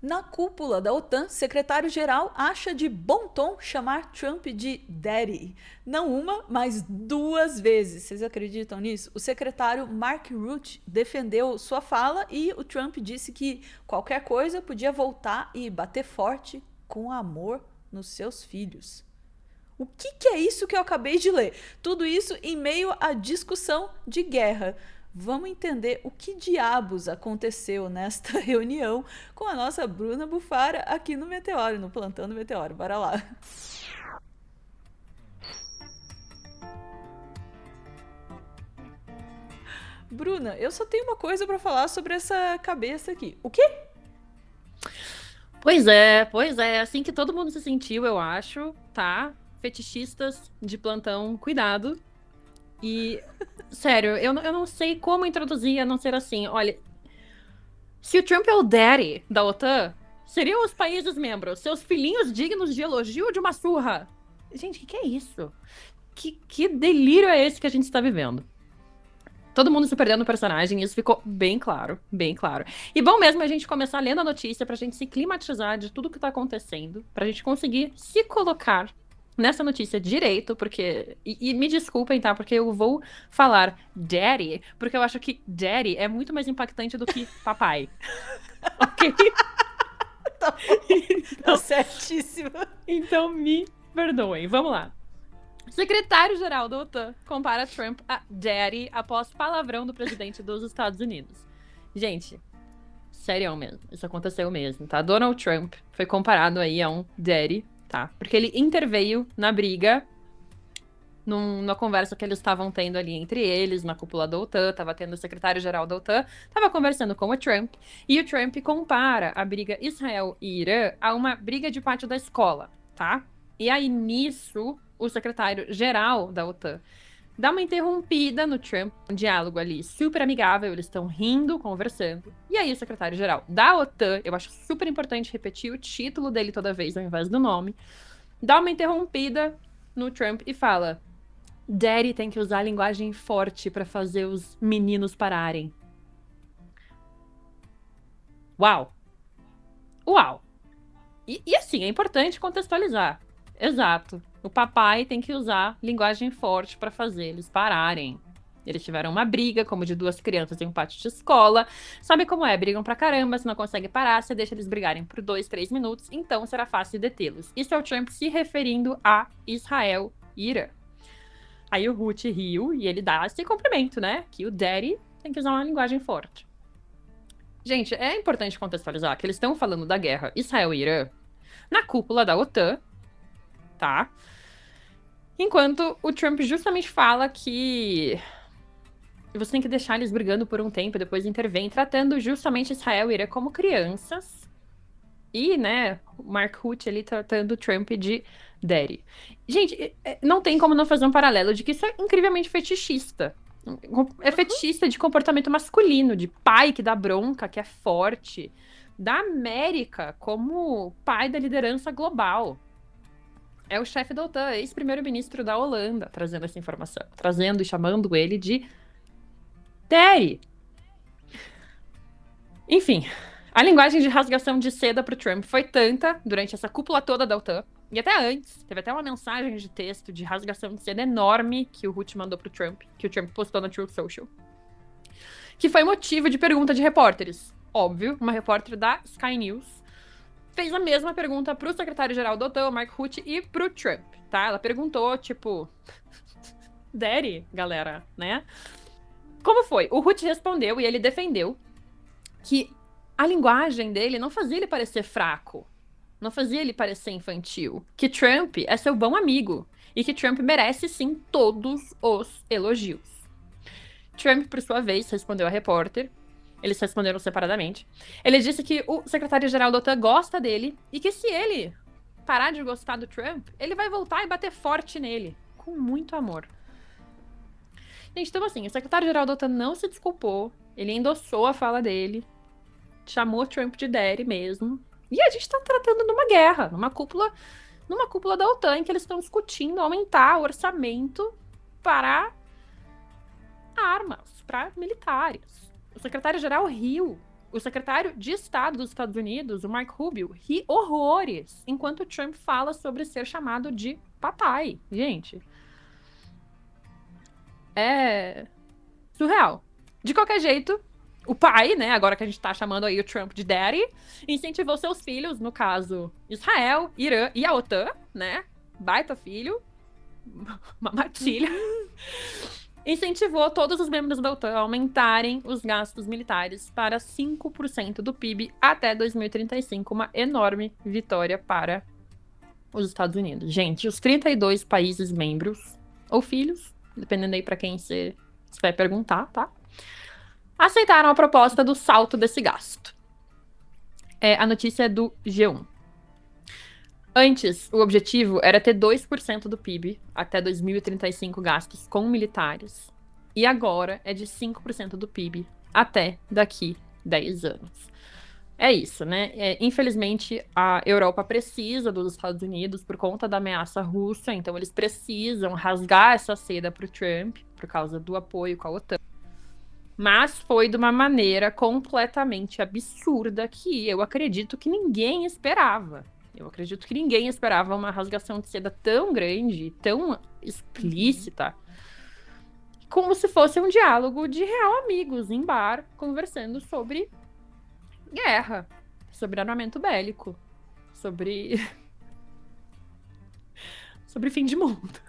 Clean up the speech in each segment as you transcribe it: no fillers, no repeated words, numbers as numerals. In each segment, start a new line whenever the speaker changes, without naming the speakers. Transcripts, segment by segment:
Na cúpula da OTAN, secretário-geral acha de bom tom chamar Trump de Daddy. Não uma, mas duas vezes. Vocês acreditam nisso? O secretário Mark Rutte defendeu sua fala e o Trump disse que qualquer coisa podia voltar e bater forte com amor nos seus filhos. O que é isso que eu acabei de ler? Tudo isso em meio à discussão de guerra. Vamos entender o que diabos aconteceu nesta reunião com a nossa Bruna Bufara aqui no Meteoro, no Plantão do Meteoro. Bora lá. Bruna, eu só tenho uma coisa para falar sobre essa cabeça aqui. O quê?
Pois é, assim que todo mundo se sentiu, eu acho, tá? Fetichistas de plantão, cuidado. E, sério, eu não sei como introduzir a não ser assim. Olha, se o Trump é o daddy da OTAN, seriam os países membros, seus filhinhos dignos de elogio ou de uma surra? Gente, o que é isso? Que delírio é esse que a gente está vivendo? Todo mundo se perdendo no personagem, isso ficou bem claro, bem claro. E bom mesmo a gente começar lendo a notícia pra gente se climatizar de tudo que tá acontecendo, pra gente conseguir se colocar nessa notícia direito, porque. E me desculpem, tá? Porque eu vou falar daddy, porque eu acho que daddy é muito mais impactante do que papai. Ok?
Tá bom, tá
Então,
certíssimo.
então me perdoem. Vamos lá. Secretário-geral da OTAN compara Trump a daddy após palavrão do presidente dos Estados Unidos. Gente, sério mesmo, isso aconteceu mesmo, tá? Donald Trump foi comparado aí a um daddy, tá? Porque ele interveio na briga, numa conversa que eles estavam tendo ali entre eles, na cúpula da OTAN, tava tendo o secretário-geral da OTAN, tava conversando com o Trump, e o Trump compara a briga Israel e Irã a uma briga de pátio da escola, tá? E aí, nisso, o secretário-geral da OTAN dá uma interrompida no Trump, um diálogo ali super amigável, eles estão rindo, conversando. E aí, o secretário-geral da OTAN, eu acho super importante repetir o título dele toda vez ao invés do nome, dá uma interrompida no Trump e fala: Daddy tem que usar linguagem forte pra fazer os meninos pararem. Uau! Uau! E assim, é importante contextualizar. Exato. O papai tem que usar linguagem forte pra fazer eles pararem. Eles tiveram uma briga, como de duas crianças em um pátio de escola. Sabe como é? Brigam pra caramba, se não consegue parar, você deixa eles brigarem por 2, 3 minutos, então será fácil detê-los. Isso é o Trump se referindo a Israel e Irã. Aí o Ruth riu e ele dá esse cumprimento, né? Que o daddy tem que usar uma linguagem forte. Gente, é importante contextualizar que eles estão falando da guerra Israel e Irã na cúpula da OTAN, tá? Enquanto o Trump justamente fala que você tem que deixar eles brigando por um tempo e depois intervém, tratando justamente Israel e Irã como crianças. E, né, o Mark Rutte ali tratando o Trump de daddy. Gente, não tem como não fazer um paralelo de que isso é incrivelmente fetichista. É fetichista de comportamento masculino, de pai que dá bronca, que é forte. Da América como pai da liderança global. É o chefe da OTAN, ex-primeiro-ministro da Holanda, trazendo essa informação. Trazendo e chamando ele de daddy. Enfim, a linguagem de rasgação de seda pro Trump foi tanta durante essa cúpula toda da OTAN, e até antes, teve até uma mensagem de texto de rasgação de seda enorme que o Rutte mandou pro Trump, que o Trump postou na Truth Social, que foi motivo de pergunta de repórteres. Óbvio, uma repórter da Sky News fez a mesma pergunta pro secretário-geral da OTAN, Mark Rutte, e pro Trump, tá? Ela perguntou, tipo, daddy, galera, né? Como foi? O Rutte respondeu e ele defendeu que a linguagem dele não fazia ele parecer fraco, não fazia ele parecer infantil, que Trump é seu bom amigo e que Trump merece sim todos os elogios. Trump, por sua vez, respondeu à repórter. Eles responderam separadamente. Ele disse que o secretário-geral da OTAN gosta dele e que se ele parar de gostar do Trump, ele vai voltar e bater forte nele, com muito amor. Gente, então assim, o secretário-geral da OTAN não se desculpou, ele endossou a fala dele, chamou Trump de daddy mesmo. E a gente tá tratando numa guerra, numa cúpula da OTAN, em que eles estão discutindo aumentar o orçamento para armas, para militares. O secretário-geral riu o secretário de Estado dos Estados Unidos, o Marco Rubio, ri horrores enquanto o Trump fala sobre ser chamado de papai. Gente, é surreal. De qualquer jeito, o pai, né, agora que a gente tá chamando aí o Trump de daddy, incentivou seus filhos, no caso, Israel, Irã e a OTAN, né, baita filho, uma matilha, incentivou todos os membros da OTAN a aumentarem os gastos militares para 5% do PIB até 2035, uma enorme vitória para os Estados Unidos. Gente, os 32 países membros, ou filhos, dependendo aí para quem você vai perguntar, tá? Aceitaram a proposta do salto desse gasto. A notícia é do G1. Antes, o objetivo era ter 2% do PIB até 2035 gastos com militares. E agora é de 5% do PIB até daqui 10 anos. É isso, né? Infelizmente, a Europa precisa dos Estados Unidos por conta da ameaça russa, então eles precisam rasgar essa seda para o Trump, por causa do apoio com a OTAN. Mas foi de uma maneira completamente absurda que eu acredito que ninguém esperava. Eu acredito que ninguém esperava uma rasgação de seda tão grande, tão explícita, como se fosse um diálogo de real amigos em bar, conversando sobre guerra, sobre armamento bélico, sobre fim de mundo.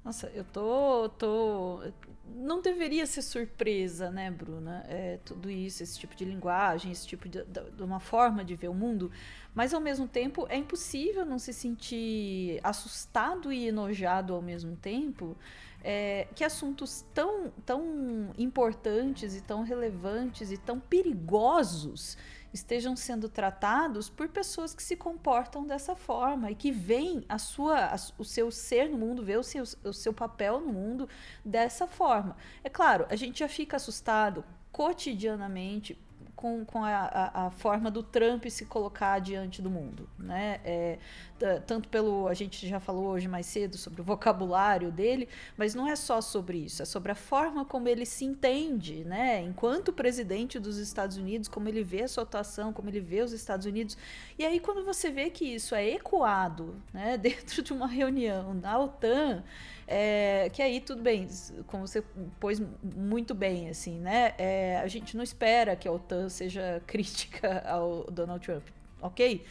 Nossa, eu tô... Não deveria ser surpresa, né, Bruna? Tudo isso, esse tipo de linguagem, esse tipo de uma forma de ver o mundo. Mas, ao mesmo tempo, é impossível não se sentir assustado e enojado ao mesmo tempo que assuntos tão importantes e tão relevantes e tão perigosos estejam sendo tratados por pessoas que se comportam dessa forma e que veem o seu ser no mundo, vê o seu papel no mundo dessa forma. É claro, a gente já fica assustado cotidianamente com a forma do Trump se colocar diante do mundo, né? Tanto a gente já falou hoje mais cedo sobre o vocabulário dele, mas não é só sobre isso, é sobre a forma como ele se entende, né? Enquanto presidente dos Estados Unidos, como ele vê a sua atuação, como ele vê os Estados Unidos. E aí quando você vê que isso é ecoado, né, dentro de uma reunião na OTAN, que aí tudo bem, como você pôs muito bem, assim, né? A gente não espera que a OTAN seja crítica ao Donald Trump, ok?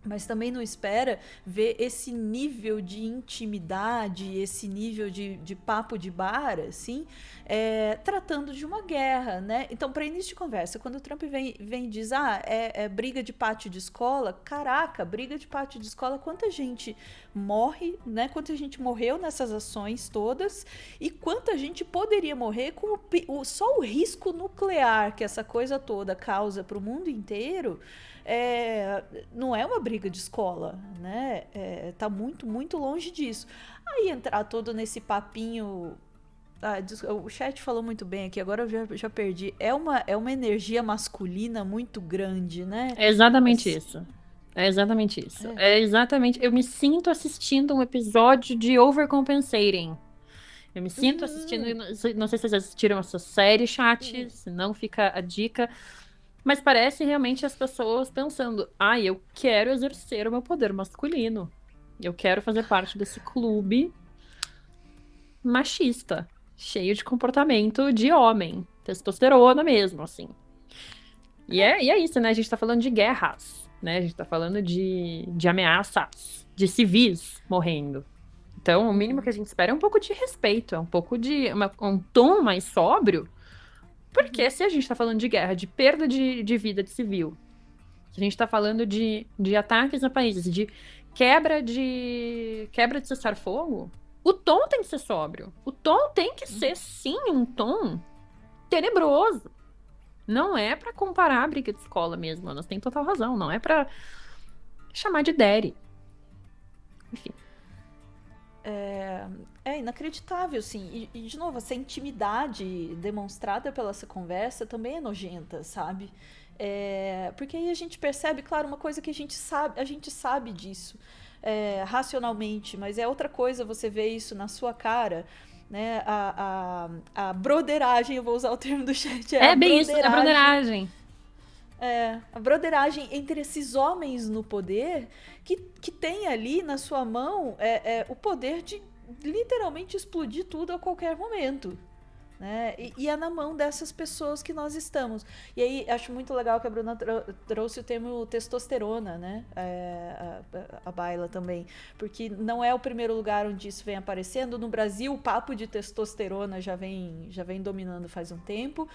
Mas também não espera ver esse nível de intimidade, esse nível de papo de bar, assim, tratando de uma guerra, né? Então, para início de conversa, quando o Trump vem e diz, briga de pátio de escola, caraca, briga de pátio de escola, quanta gente morre, né? Quanta gente morreu nessas ações todas e quanta gente poderia morrer com só o risco nuclear que essa coisa toda causa para o mundo inteiro. Não é uma briga de escola, né? Tá muito, muito longe disso. Aí entrar todo nesse papinho. O chat falou muito bem aqui, agora eu já perdi. É uma energia masculina muito grande, né?
É exatamente isso. É exatamente isso. Eu me sinto assistindo um episódio de Overcompensating. Eu me sinto assistindo. Não sei se vocês assistiram essa série, chat. Se não, fica a dica. Mas parece realmente as pessoas pensando: eu quero exercer o meu poder masculino. Eu quero fazer parte desse clube machista, cheio de comportamento de homem. Testosterona mesmo, assim. E é isso, né? A gente tá falando de guerras, né? A gente tá falando de ameaças, de civis morrendo. Então, o mínimo que a gente espera é um pouco de respeito, é um pouco de um tom mais sóbrio. Porque se a gente tá falando de guerra, de perda de vida de civil, se a gente tá falando de ataques a países, de quebra de cessar-fogo, o tom tem que ser sóbrio. O tom tem que ser, sim, um tom tenebroso. Não é pra comparar a briga de escola mesmo, elas têm total razão. Não é pra chamar de daddy. Enfim.
É inacreditável, sim. E, de novo, essa intimidade demonstrada pela essa conversa também é nojenta, sabe? Porque aí a gente percebe, claro, uma coisa que a gente sabe disso racionalmente, mas é outra coisa você ver isso na sua cara né? A broderagem, eu vou usar o termo do chat,
É bem isso, é broderagem.
A broderagem entre esses homens no poder que tem ali na sua mão o poder de literalmente explodir tudo a qualquer momento. Né? E é na mão dessas pessoas que nós estamos. E aí, acho muito legal que a Bruna trouxe o termo testosterona, né? A Baila também. Porque não é o primeiro lugar onde isso vem aparecendo. No Brasil, o papo de testosterona já vem dominando faz um tempo.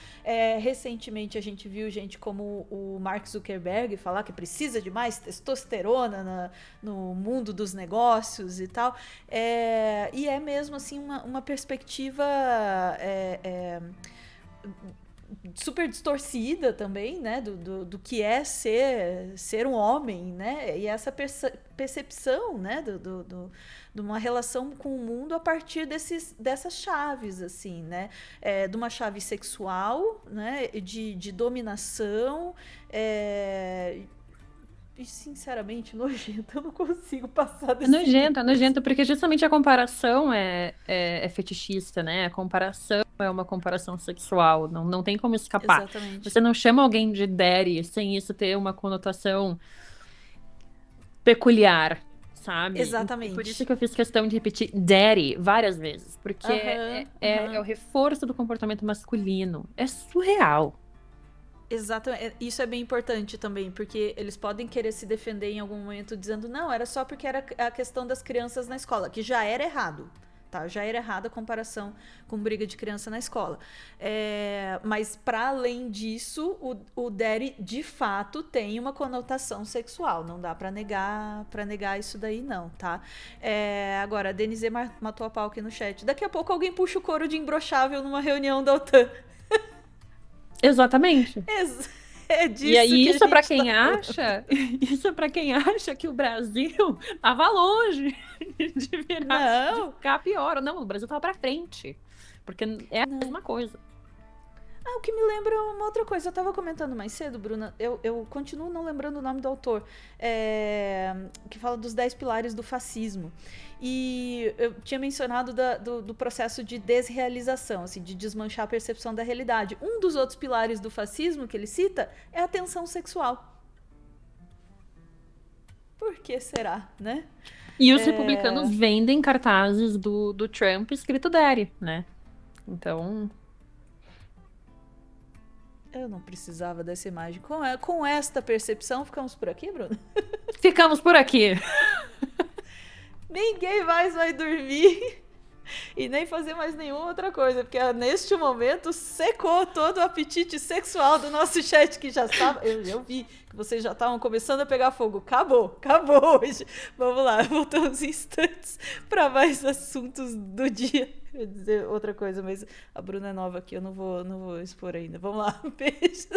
Recentemente, a gente viu gente como o Mark Zuckerberg falar que precisa de mais testosterona no mundo dos negócios e tal. E é mesmo assim uma perspectiva super distorcida também, né, do que é ser um homem, né, e essa percepção, né, de uma relação com o mundo a partir dessas chaves, assim, né, de uma chave sexual, né, de dominação, e sinceramente nojento, eu não consigo passar desse
É nojento, porque justamente a comparação é fetichista, né? A comparação é uma comparação sexual, não tem como escapar.
Exatamente.
Você não chama alguém de daddy sem isso ter uma conotação peculiar, sabe?
Exatamente.
E por isso que eu fiz questão de repetir daddy várias vezes, porque é o reforço do comportamento masculino. É surreal.
Exatamente. Isso é bem importante também, porque eles podem querer se defender em algum momento dizendo não, era só porque era a questão das crianças na escola, que já era errado, tá? Já era errada a comparação com briga de criança na escola. Mas para além disso, o daddy de fato tem uma conotação sexual, não dá para negar isso daí não, tá? Agora, a Denise matou a pau aqui no chat. Daqui a pouco alguém puxa o couro de imbrochável numa reunião da OTAN.
Isso é para quem acha, isso é para quem acha que o Brasil tava longe de ficar pior. Não, o Brasil tava para frente, porque é a mesma coisa.
O que me lembra uma outra coisa. Eu tava comentando mais cedo, Bruna. Eu continuo não lembrando o nome do autor. Que fala dos 10 pilares do fascismo. E eu tinha mencionado do processo de desrealização, assim, de desmanchar a percepção da realidade. Um dos outros pilares do fascismo que ele cita é a tensão sexual. Por que será, né?
E os republicanos vendem cartazes do Trump escrito daddy, né? Então...
Eu não precisava dessa imagem. Com esta percepção, ficamos por aqui, Bruno?
Ficamos por aqui.
Ninguém mais vai dormir e nem fazer mais nenhuma outra coisa, porque neste momento secou todo o apetite sexual do nosso chat, que já estava... Eu vi que vocês já estavam começando a pegar fogo. Acabou hoje. Vamos lá, voltamos instantes para mais assuntos do dia. Eu ia dizer outra coisa, mas a Bruna é nova aqui, eu não vou expor ainda. Vamos lá, beijo.